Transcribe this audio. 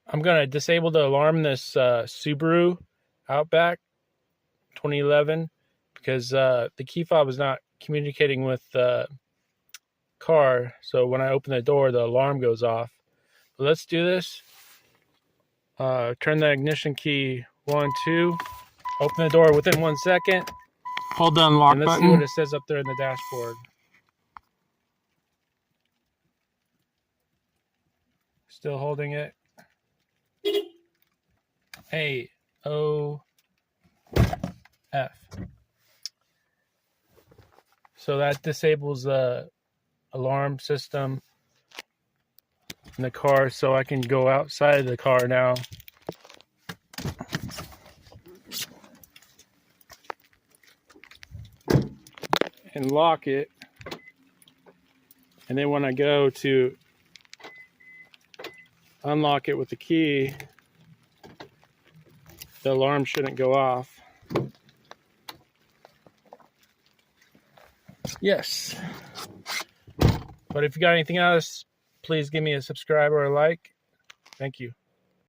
I'm going to disable the alarm in this Subaru Outback 2011 because the key fob is not communicating with the car. So when I open the door, the alarm goes off. But let's do this. Turn the ignition key 1, 2. Open the door within 1 second. Hold the unlock and let's button. see what it says up there in the dashboard. Still holding it. AOF. So that disables the alarm system in the car, so I can go outside of the car now. And lock it. And then when I go to unlock it with the key, the alarm shouldn't go off. Yes. But if you got anything else, please give me a subscribe or a like. Thank you.